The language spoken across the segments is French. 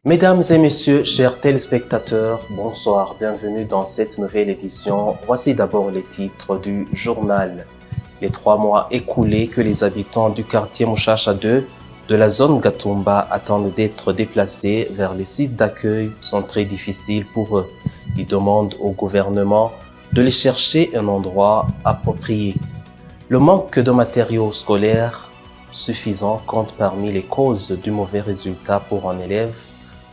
Mesdames et messieurs, chers téléspectateurs, bonsoir, bienvenue dans cette nouvelle édition. Voici d'abord les titres du journal. Les 3 mois écoulés que les habitants du quartier Mushasha 2 de la zone Gatumba attendent d'être déplacés vers les sites d'accueil sont très difficiles pour eux. Ils demandent au gouvernement de les chercher un endroit approprié. Le manque de matériaux scolaires suffisants compte parmi les causes du mauvais résultat pour un élève,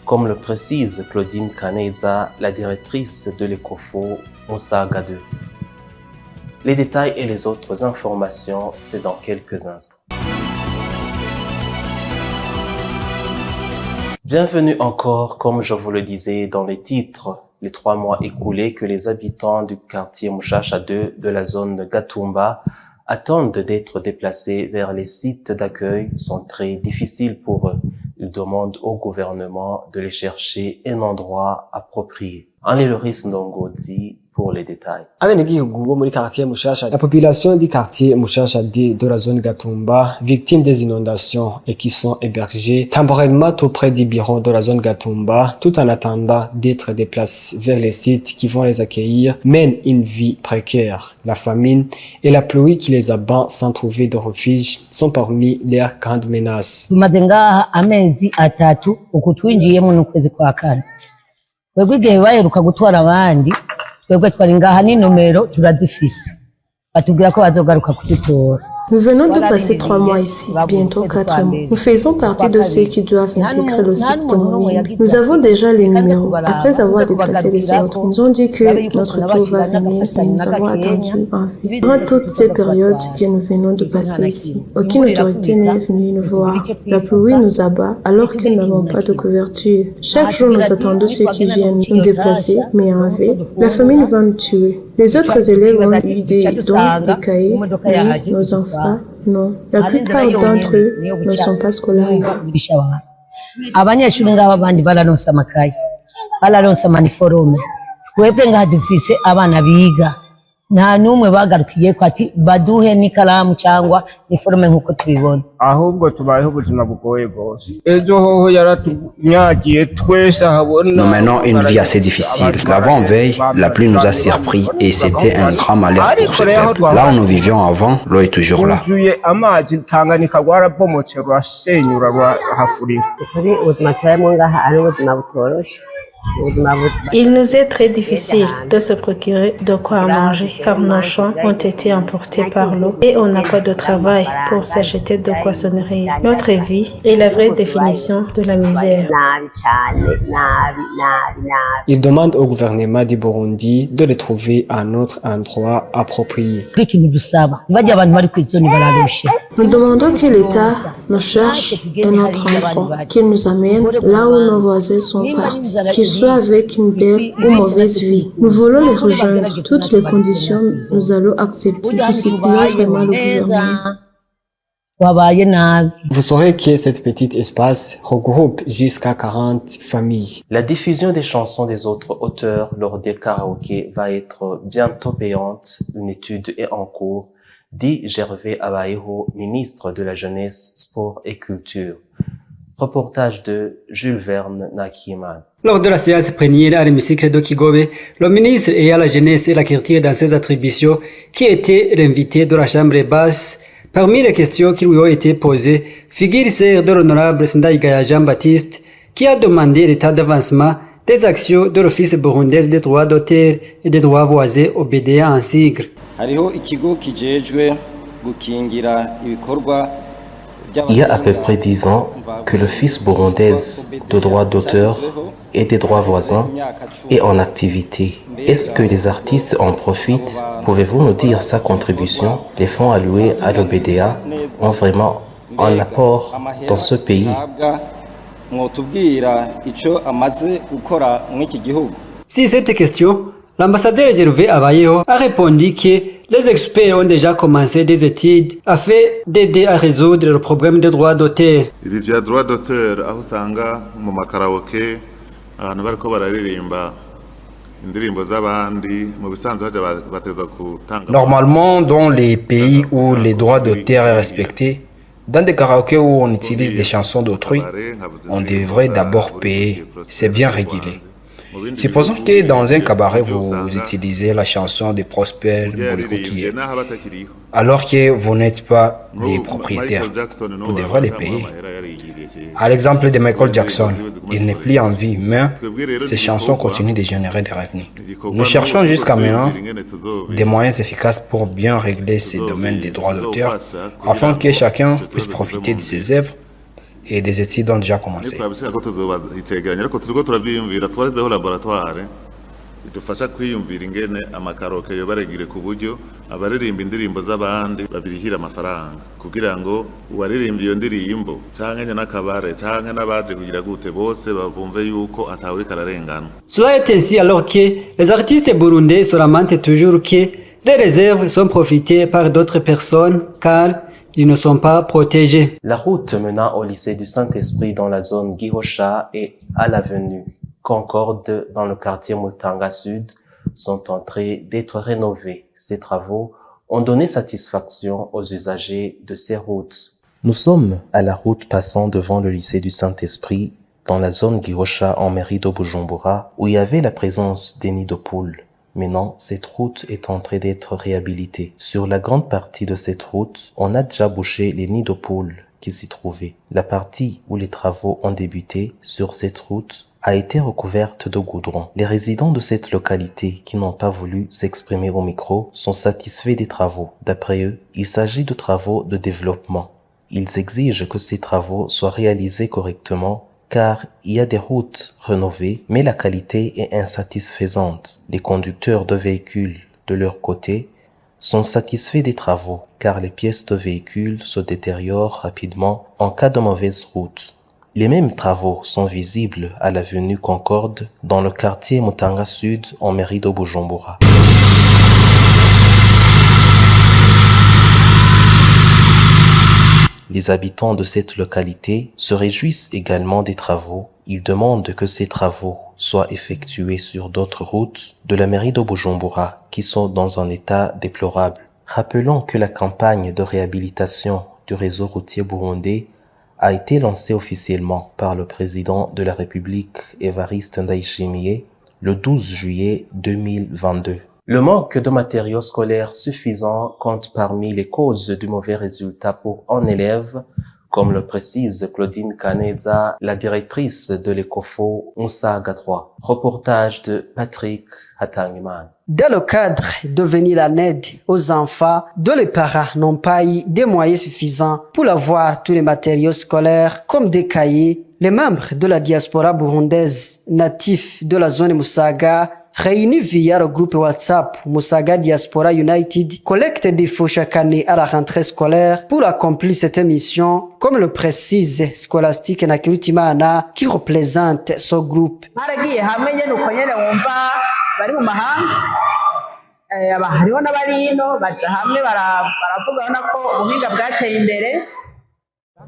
comme le précise Claudine Kaneza, la directrice de l'Ecofo Musaga 2. Les détails et les autres informations, c'est dans quelques instants. Bienvenue encore, comme je vous le disais dans les titres, les 3 mois écoulés que les habitants du quartier Mushasha 2 de la zone de Gatumba attendent d'être déplacés vers les sites d'accueil sont très difficiles pour eux. Ils demandent au gouvernement de les chercher un endroit approprié. Anne-Loris Ndongodi pour les détails. La population du quartier Mushasha de la zone Gatumba, victime des inondations et qui sont hébergés temporairement auprès du bureau de la zone Gatumba, tout en attendant d'être déplacés vers les sites qui vont les accueillir, mènent une vie précaire. La famine et la pluie qui les abat sans trouver de refuge sont parmi leurs grandes menaces. Twebwe twari ngaha ni nomero turazifise batubwira ko bazogaruka kudutora. Nous venons de passer 3 mois ici, bientôt 4 mois. Nous faisons partie de ceux qui doivent intégrer le site de Mouine. Nous avons déjà les numéros. Après avoir déplacé les autres, nous ont dit que notre tour va venir et nous avons attendu en vie. Durant toutes ces périodes que nous venons de passer ici, aucune autorité n'est venue nous voir. La pluie nous abat alors que nous n'avons pas de couverture. Chaque jour, nous attendons ceux qui viennent nous déplacer, mais en V, la famille va nous tuer. Les autres élèves ont eu des dons, des cahiers, mais nos enfants, non. La plupart d'entre eux ne sont pas scolarisés. Abanyeshuri ngaba bandi bararonsa amakaye, bararonsa amaniforume. Twebwe ngaha dufise abana biga. Nta numwe bagarukiye ko ati baduhe n'ikaramu cyangwa niforume nkuko tubibona. Ahubwo tubayeho ubuzima bugoye gose. Ejo hoho yaratunyagiye twese habona. Nous menons une vie assez difficile. L'avant-veille, la pluie nous a surpris et c'était un grand malheur pour ce peuple. Là où nous vivions avant, l'eau est toujours là. Amazi Tanganyika rwarabomotse rurasenyura rurahafurira. Kuri ubuzima twayemo ngaha ari ubuzima butoroshe. Il nous est très difficile de se procurer de quoi manger car nos champs ont été emportés par l'eau et on n'a pas de travail pour s'acheter de quoi se nourrir. Notre vie est la vraie définition de la misère. Il demande au gouvernement du Burundi de les trouver un autre endroit approprié. Nous demandons que l'État nous cherche un autre endroit, qu'il nous amène là où nos voisins sont partis, qu'ils soient avec une belle ou mauvaise vie. Nous voulons les rejoindre. Toutes les conditions, nous allons accepter. Nous supplions vraiment le gouvernement. Vous saurez que cet petit espace regroupe jusqu'à 40 familles. La diffusion des chansons des autres auteurs lors des karaokés va être bientôt payante. Une étude est en cours, dit Gervais Abayeho, ministre de la Jeunesse, Sport et Culture. Reportage de Jules Verne Nakiman. Lors de la séance plénière à l'hémicycle de Kigobe, le ministre et à la jeunesse et la culture dans ses attributions, qui était l'invité de la chambre basse, parmi les questions qui lui ont été posées, figure celle de l'honorable Sindaïgaya Jean-Baptiste, qui a demandé l'état d'avancement des actions de l'Office burundaise des droits d'auteur et des droits voisins OBDA en sigle. Il y a à peu près 10 ans que l'Office burundaise de droits d'auteur et des droits voisins est en activité. Est-ce que les artistes en profitent? Pouvez-vous nous dire sa contribution? Les fonds alloués à l'OBDA ont vraiment un apport dans ce pays? Si cette question, l'ambassadeur Gervais Abayeho a répondu que les experts ont déjà commencé des études afin d'aider à résoudre le problème des droits d'auteur. Ibi vya droits d'auteur aho usanga mu makaraoke abantu bariko bararirimba indirimbo z'abandi mu bisanzwe bateza gutanga. Normalement, dans les pays où les droits d'auteur est respecté, Dans des karaokés où on utilise des chansons d'autrui, on devrait d'abord payer. C'est bien régulé. Supposons que dans un cabaret, vous utilisez la chanson de Prosper Molekoutier, alors que vous n'êtes pas les propriétaires. Vous devrez les payer. À l'exemple de Michael Jackson, il n'est plus en vie, mais ses chansons continuent de générer des revenus. Nous cherchons jusqu'à maintenant des moyens efficaces pour bien régler ces domaines des droits d'auteur, afin que chacun puisse profiter de ses œuvres et des études ont déjà commencé. idufasha kwiyumvira ingene amakaroke yo baregire ku buryo abaririmba indirimbo z'abandi babirihira amafaranga kugira ngo uwaririmba iyo ndirimbo canke n'akabare canke n'abaje kugira gute bose babumve yuko atawe kararengana. Cela est ainsi alors que les artistes burundais se lamentent toujours que les réserves sont profitées par d'autres personnes car ils ne sont pas protégés. La route menant au lycée du Saint-Esprit dans la zone Gihosha et à l'avenue Concorde dans le quartier Mutanga Sud sont en train d'être rénovés. Ces travaux ont donné satisfaction aux usagers de ces routes. Nous sommes à la route passant devant le lycée du Saint-Esprit dans la zone Gihosha en mairie de Bujumbura où il y avait la présence des nids de poules. Maintenant, cette route est en train d'être réhabilitée. Sur la grande partie de cette route, on a déjà bouché les nids de poules qui s'y trouvaient. La partie où les travaux ont débuté sur cette route a été recouverte de goudron. Les résidents de cette localité qui n'ont pas voulu s'exprimer au micro sont satisfaits des travaux. D'après eux, il s'agit de travaux de développement. Ils exigent que ces travaux soient réalisés correctement car il y a des routes rénovées, mais la qualité est insatisfaisante. Les conducteurs de véhicules, de leur côté, sont satisfaits des travaux car les pièces de véhicules se détériorent rapidement en cas de mauvaise route. Les mêmes travaux sont visibles à l'avenue Concorde dans le quartier Mutanga Sud en mairie de Bujumbura. Les habitants de cette localité se réjouissent également des travaux. Ils demandent que ces travaux soient effectués sur d'autres routes de la mairie de Bujumbura qui sont dans un état déplorable. Rappelons que la campagne de réhabilitation du réseau routier burundais a été lancée officiellement par le président de la République Evariste Ndayishimiye le 12 juillet 2022. Le manque de matériaux scolaires suffisants compte parmi les causes du mauvais résultat pour un élève, comme le précise Claudine Kaneza, la directrice de l'ECOFO Musaga 3. Reportage de Patrick Hatangimana. Dans le cadre de venir en aide aux enfants dont les parents n'ont pas eu des moyens suffisants pour avoir tous les matériaux scolaires comme des cahiers, les membres de la diaspora burundaise natifs de la zone Musaga réunis via le groupe WhatsApp Musaga Diaspora United collectent des fonds chaque année à la rentrée scolaire pour accomplir cette mission, comme le précise Scholastique Nakirutimana qui représente ce groupe.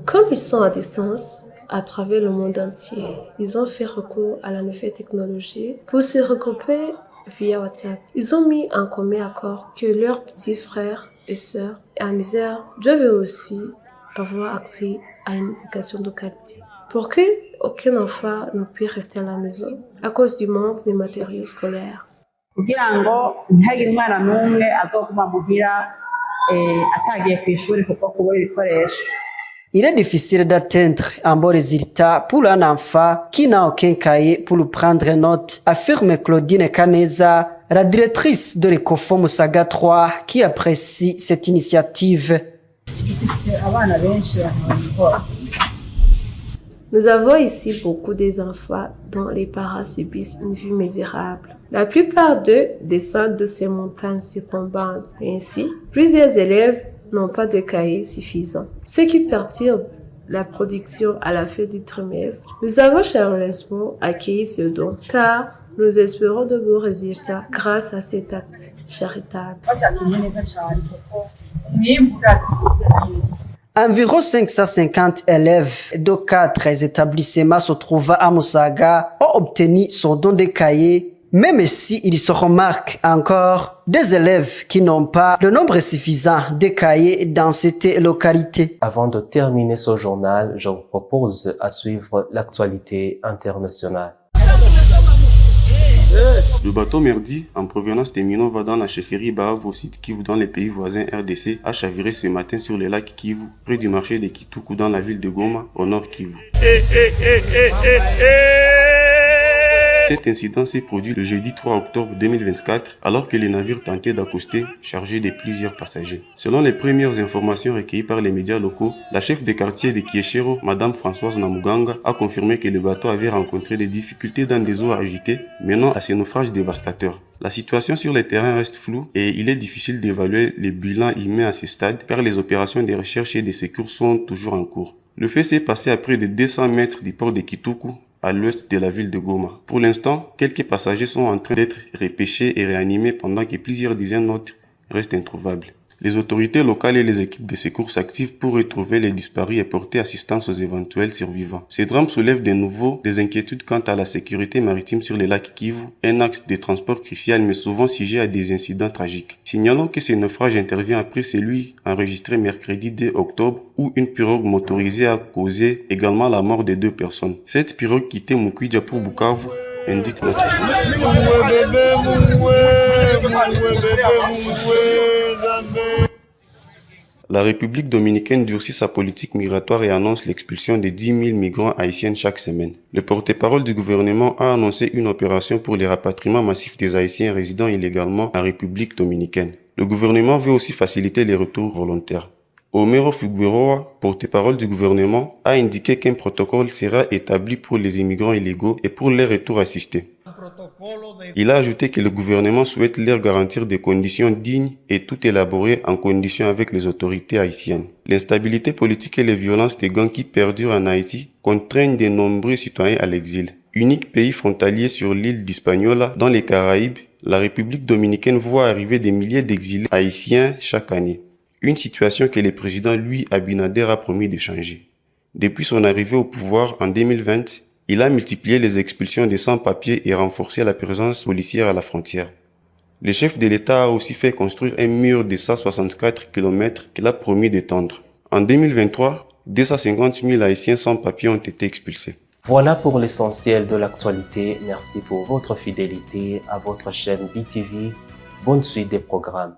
Comme ils sont à distance, à travers le monde entier, ils ont fait recours à la nouvelle technologie pour se regrouper via WhatsApp. Ils ont mis en commun accord que leurs petits frères et sœurs en misère doivent aussi avoir accès à une éducation de qualité. Pour qu'aucun enfant ne puisse rester à la maison à cause du manque de matériaux scolaires. Il est difficile d'atteindre un bon résultat pour un enfant qui n'a aucun cahier pour lui prendre note, affirme Claudine Kaneza, la directrice de l'ECOFO Musaga 3, qui apprécie cette initiative. Nous avons ici beaucoup d'enfants dont les parents subissent une vie misérable. La plupart d'eux descendent de ces montagnes circumbantes. Ainsi, plusieurs élèves n'ont pas de cahiers suffisants, ce qui perturbe la production à la fin du trimestre. Nous avons chaleureusement accueilli ce don, car nous espérons de beaux résultats grâce à cet acte charitable. Environ 550 élèves de 4 établissements se trouvant à Musaga ont obtenu son don de cahiers, même si il se remarque encore des élèves qui n'ont pas le nombre suffisant de cahiers dans cette localité. Avant de terminer ce journal, je vous propose à suivre l'actualité internationale. Le bateau Merdi, en provenance des Minova dans la chefferie Bahavo au site Kivu dans les pays voisins RDC, a chaviré ce matin sur le lac Kivu, près du marché de Kituku dans la ville de Goma, au nord Kivu. Cet incident s'est produit le jeudi 3 octobre 2024 alors que le navire tentait d'accoster chargé de plusieurs passagers. Selon les premières informations recueillies par les médias locaux, la chef de quartier de Kieshero, Madame Françoise Namuganga, a confirmé que le bateau avait rencontré des difficultés dans des eaux agitées, menant à ce naufrage dévastateur. La situation sur le terrain reste floue et il est difficile d'évaluer les bilans humains à ce stade car les opérations de recherche et de secours sont toujours en cours. Le fait s'est passé à près de 200 mètres du port de Kituku, à l'ouest de la ville de Goma. Pour l'instant, quelques passagers sont en train d'être repêchés et réanimés pendant que plusieurs dizaines d'autres restent introuvables. Les autorités locales et les équipes de secours s'activent pour retrouver les disparus et porter assistance aux éventuels survivants. Ces drames soulèvent de nouveau des inquiétudes quant à la sécurité maritime sur le lac Kivu, un axe de transport crucial mais souvent sujet à des incidents tragiques. Signalons que ce naufrage intervient après celui enregistré mercredi 2 octobre où une pirogue motorisée a causé également la mort de 2 personnes. Cette pirogue quittait Mukwija pour Bukavu, indique notre source. La République dominicaine durcit sa politique migratoire et annonce l'expulsion de 10 000 migrants haïtiens chaque semaine. Le porte-parole du gouvernement a annoncé une opération pour le rapatriement massif des Haïtiens résidant illégalement en République dominicaine. Le gouvernement veut aussi faciliter les retours volontaires. Homero Figueroa, porte-parole du gouvernement, a indiqué qu'un protocole sera établi pour les immigrants illégaux et pour leur retour assisté. Il a ajouté que le gouvernement souhaite leur garantir des conditions dignes et tout élaboré en condition avec les autorités haïtiennes. L'instabilité politique et les violences des gangs qui perdurent en Haïti contraignent de nombreux citoyens à l'exil. Unique pays frontalier sur l'île d'Hispaniola, dans les Caraïbes, la République dominicaine voit arriver des milliers d'exilés haïtiens chaque année. Une situation que le président Louis Abinader a promis de changer. Depuis son arrivée au pouvoir en 2020, il a multiplié les expulsions des sans-papiers et renforcé la présence policière à la frontière. Le chef de l'État a aussi fait construire un mur de 164 km qu'il a promis d'étendre. En 2023, 250 000 Haïtiens sans papiers ont été expulsés. Voilà pour l'essentiel de l'actualité. Merci pour votre fidélité à votre chaîne BTV. Bonne suite des programmes.